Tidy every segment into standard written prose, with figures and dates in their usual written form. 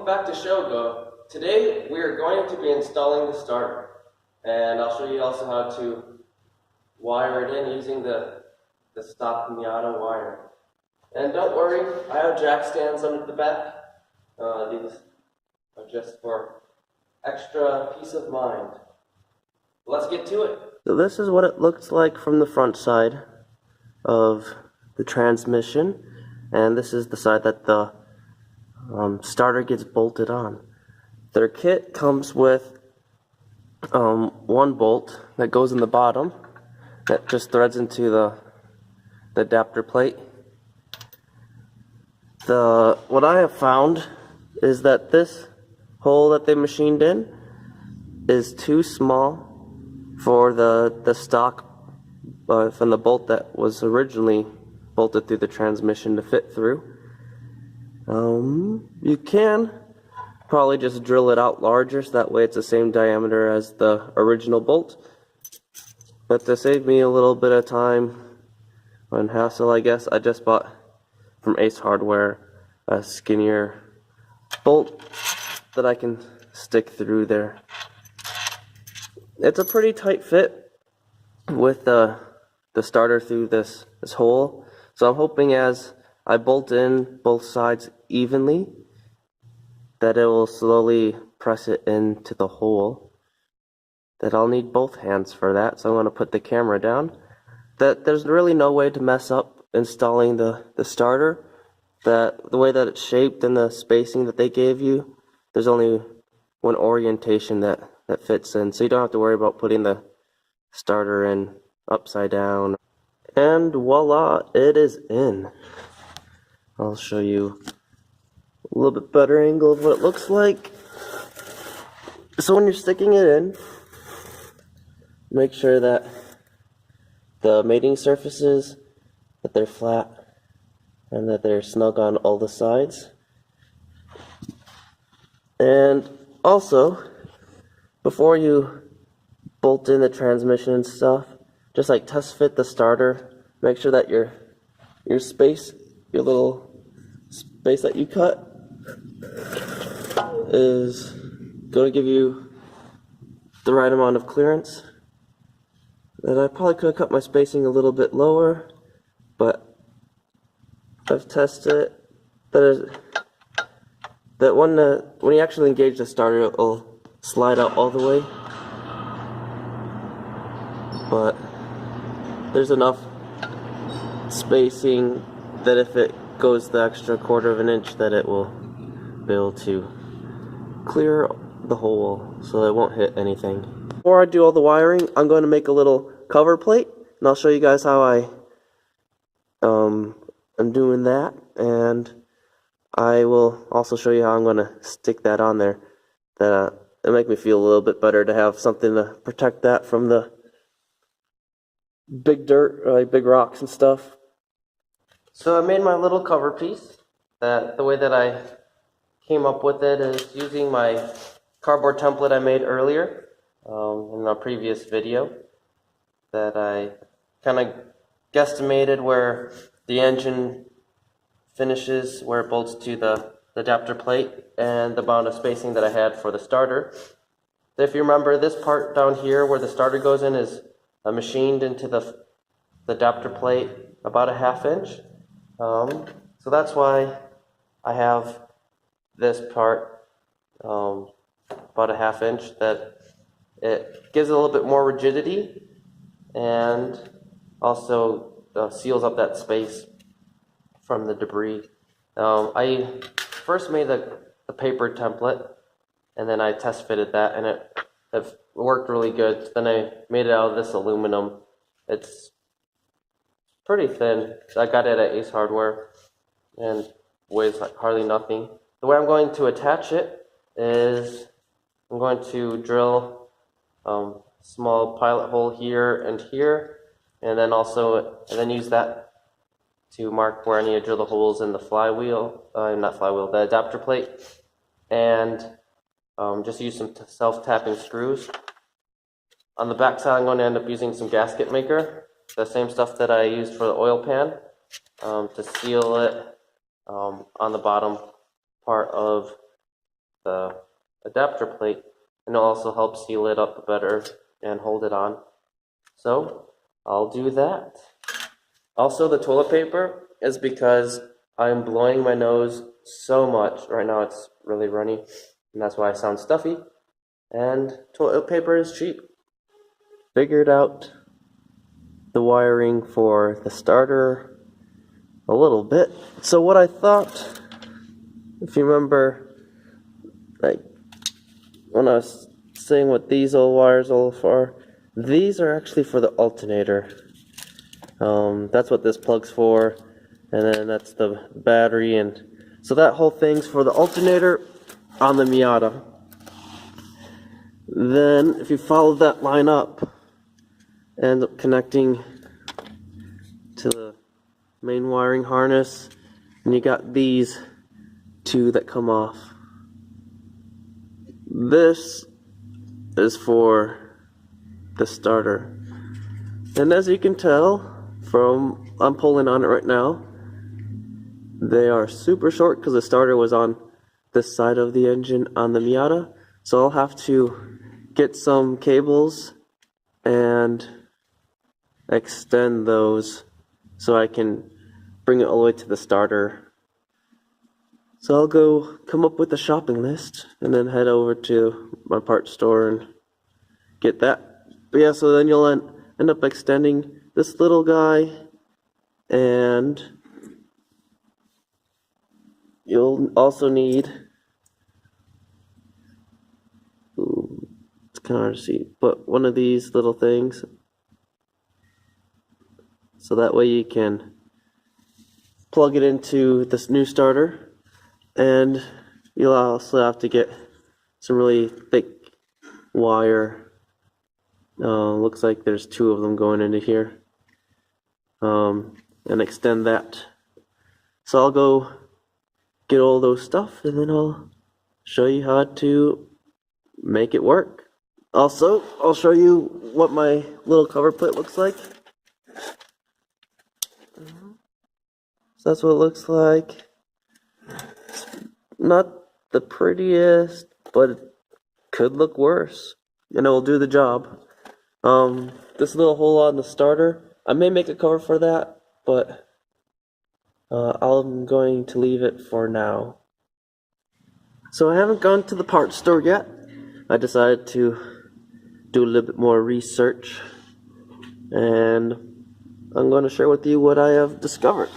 welcome back to Shogo. Today we are going to be installing the starter, and I'll show you also how to wire it in using the stock Miata wire. And don't worry, I have jack stands under the back. These are just for extra peace of mind. Let's get to it. So this is what it looks like from the front side of the transmission, and this is the side that the starter gets bolted on. Their kit comes with one bolt that goes in the bottom that just threads into the adapter plate. What I have found is that this hole that they machined in is too small for the stock from the bolt that was originally bolted through the transmission to fit through. You can probably just drill it out larger so that way it's the same diameter as the original bolt, but to save me a little bit of time and hassle, I guess, I just bought from Ace Hardware a skinnier bolt that I can stick through there. It's a pretty tight fit with the starter through this hole, so I'm hoping as I bolt in both sides evenly that it will slowly press it into the hole. That I'll need both hands for that, so I'm going to put the camera down. There's really no way to mess up installing the starter. The way that it's shaped and the spacing that they gave you, there's only one orientation that fits in, so you don't have to worry about putting the starter in upside down. And voila, it is in. I'll show you a little bit better angle of what it looks like. So when you're sticking it in, make sure that the mating surfaces, that they're flat and that they're snug on all the sides. And also, before you bolt in the transmission and stuff, just like test fit the starter. Make sure that your space, your little space that you cut, is going to give you the right amount of clearance. And I probably could have cut my spacing a little bit lower, but I've tested it. That when you actually engage the starter, it will slide out all the way. But there's enough spacing that if it goes the extra quarter of an inch, that it will be able to clear the hole so it won't hit anything. Before I do all the wiring, I'm going to make a little cover plate, and I'll show you guys how I'm doing that, and I will also show you how I'm going to stick that on there. It'll make me feel a little bit better to have something to protect that from the big dirt, like big rocks and stuff. So I made my little cover piece. The way that I came up with it is using my cardboard template I made earlier in a previous video. That I kind of guesstimated where the engine finishes, where it bolts to the adapter plate, and the amount of spacing that I had for the starter. If you remember, this part down here where the starter goes in is machined into the adapter plate about a 1/2 inch. So that's why I have this part about a 1/2 inch, that it gives it a little bit more rigidity and also seals up that space from the debris. I first made the paper template, and then I test fitted that, and it worked really good. Then I made it out of this aluminum. It's pretty thin. I got it at Ace Hardware and weighs like hardly nothing. The way I'm going to attach it is I'm going to drill small pilot hole here, and then use that to mark where I need to drill the holes in the flywheel, the adapter plate, and just use some self-tapping screws. On the back side, I'm going to end up using some gasket maker, the same stuff that I used for the oil pan, to seal it on the bottom part of the adapter plate, and it'll also help seal it up better and hold it on. So I'll do that. Also, the toilet paper is because I'm blowing my nose so much. Right now it's really runny, and that's why I sound stuffy. And toilet paper is cheap. Figured out the wiring for the starter a little bit. So what I thought, if you remember, like when I was saying what these old wires are for, these are actually for the alternator. That's what this plug's for, and then that's the battery, and so that whole thing's for the alternator on the Miata. Then if you follow that line up, end up connecting to the main wiring harness, and you got these two that come off. This is for the starter, and as you can tell from, I'm pulling on it right now, they are super short because the starter was on this side of the engine on the Miata. So I'll have to get some cables and extend those so I can bring it all the way to the starter. So I'll go come up with a shopping list and then head over to my parts store and get that. But yeah, so then you'll end up extending this little guy, and you'll also need, it's kind of hard to see, but one of these little things, so that way you can plug it into this new starter. And you'll also have to get some really thick wire. Looks like there's two of them going into here, and extend that. So I'll go get all those stuff, and then I'll show you how to make it work. Also, I'll show you what my little cover plate looks like. So that's what it looks like. It's not the prettiest, but it could look worse, and it will do the job. This little hole on the starter, I may make a cover for that, but I'm going to leave it for now. So I haven't gone to the parts store yet. I decided to do a little bit more research, and I'm going to share with you what I have discovered.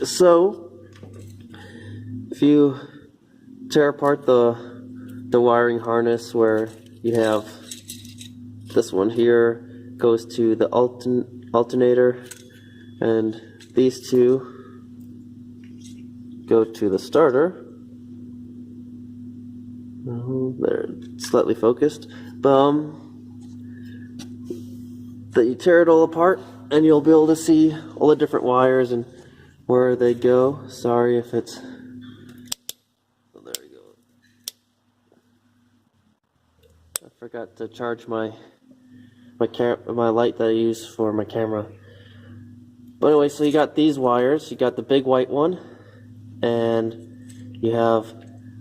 So if you tear apart the wiring harness, where you have this one here goes to the alternator, and these two go to the starter. They're slightly focused. That you tear it all apart, and you'll be able to see all the different wires and where they go. Sorry if it's... Oh, there we go. I forgot to charge my light that I use for my camera. But anyway, so you got these wires. You got the big white one, and you have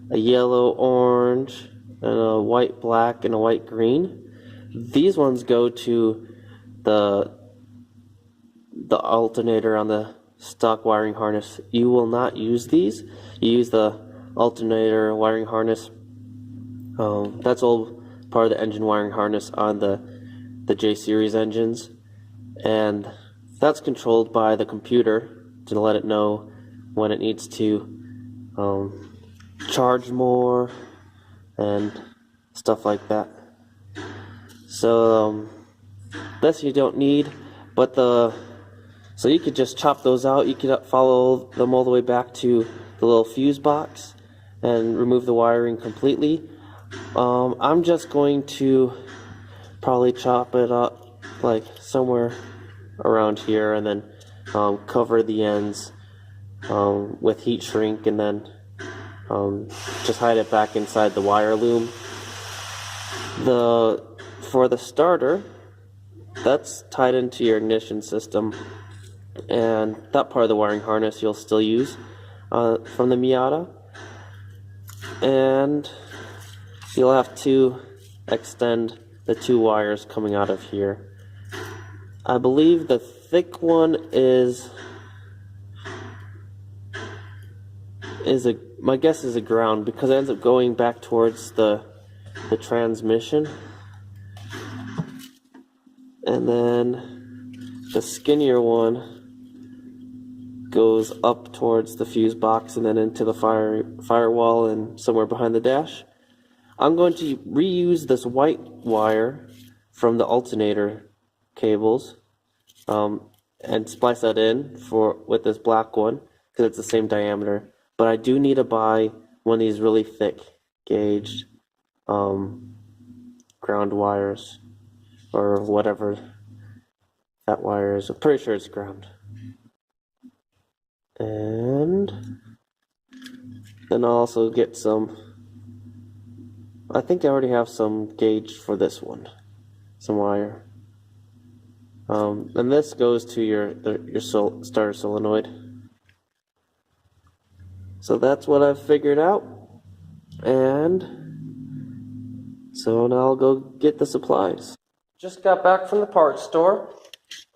a yellow, orange, and a white, black, and a white, green. These ones go to the alternator on the stock wiring harness. You will not use these. You use the alternator wiring harness. That's all part of the engine wiring harness on the J series engines, and that's controlled by the computer to let it know when it needs to charge more and stuff like that. So this you don't need, but so you could just chop those out. You could follow them all the way back to the little fuse box and remove the wiring completely. I'm just going to probably chop it up like somewhere around here, and then cover the ends with heat shrink, and then just hide it back inside the wire loom. For the starter, that's tied into your ignition system, and that part of the wiring harness you'll still use from the Miata. and you'll have to extend the two wires coming out of here. I believe the thick one is my guess is a ground, because it ends up going back towards the transmission. And then the skinnier one goes up towards the fuse box and then into the firewall and somewhere behind the dash. I'm going to reuse this white wire from the alternator cables and splice that in with this black one, because it's the same diameter. But I do need to buy one of these really thick gauged ground wires, or whatever that wire is. I'm pretty sure it's ground. And then I'll also get some, I think I already have some gauge for this one, some wire. And this goes to your starter solenoid. So that's what I've figured out. And so now I'll go get the supplies. Just got back from the parts store,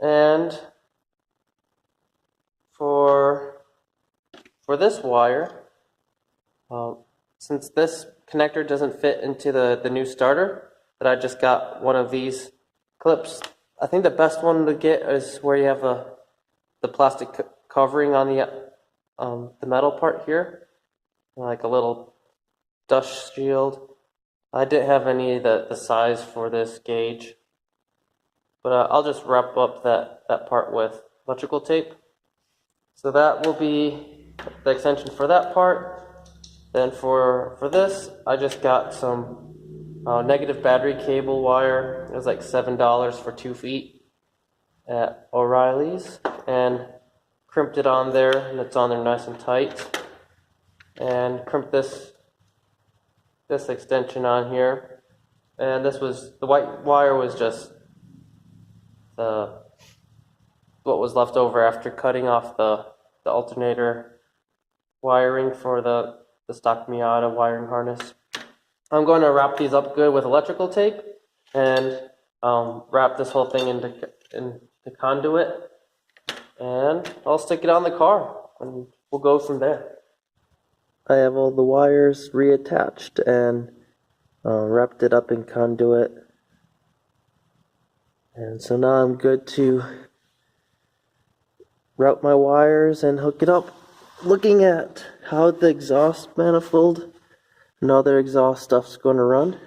and for this wire, since this connector doesn't fit into the new starter, that I just got one of these clips. I think the best one to get is where you have the plastic covering on the metal part here, like a little dust shield. I didn't have any of the size for this gauge, but I'll just wrap up that part with electrical tape. So that will be the extension for that part. Then for this, I just got some negative battery cable wire. It was like $7 for 2 feet at O'Reilly's, and crimped it on there, and it's on there nice and tight. And crimped this extension on here, and the white wire was just what was left over after cutting off the alternator wiring for the stock Miata wiring harness. I'm going to wrap these up good with electrical tape and wrap this whole thing into the conduit, and I'll stick it on the car and we'll go from there. I have all the wires reattached and wrapped it up in conduit, and so now I'm good to route my wires and hook it up. Looking at how the exhaust manifold and other exhaust stuff's going to run,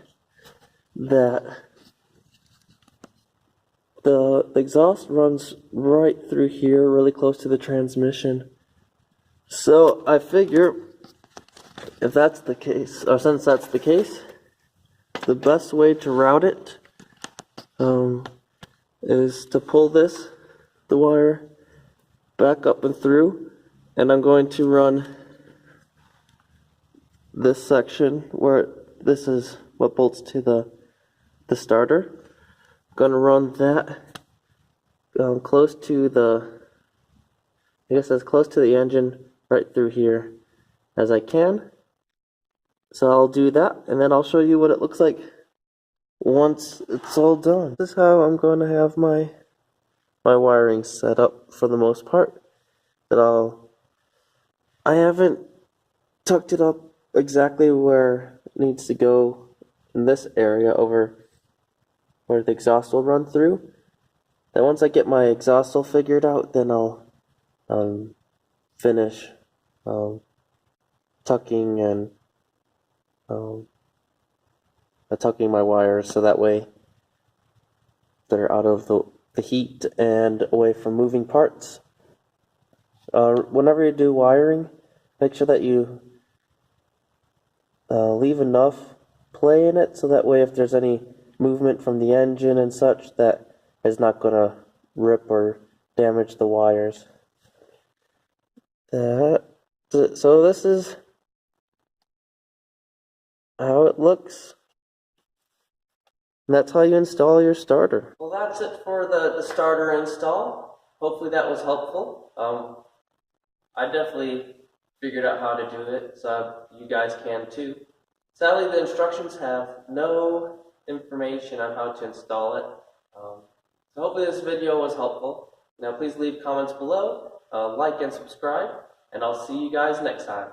that the exhaust runs right through here, really close to the transmission. So I figure, if that's the case, or since that's the case, the best way to route it is to pull the wire back up and through, and I'm going to run this section where this is what bolts to the starter. I'm going to run that close to as close to the engine right through here as I can. So I'll do that, and then I'll show you what it looks like once it's all done. This is how I'm going to have my wiring set up for the most part. I haven't tucked it up exactly where it needs to go in this area over where the exhaust will run through. Then once I get my exhaust all figured out, then I'll finish tucking and tucking my wires, so that way they're out of the heat and away from moving parts. Whenever you do wiring, make sure that you leave enough play in it, so that way if there's any movement from the engine and such, that is not going to rip or damage the wires. So this is how it looks. And that's how you install your starter. Well, that's it for the starter install. Hopefully that was helpful. I definitely figured out how to do it, so you guys can too. Sadly, the instructions have no information on how to install it. So hopefully this video was helpful. Now please leave comments below, like and subscribe, and I'll see you guys next time.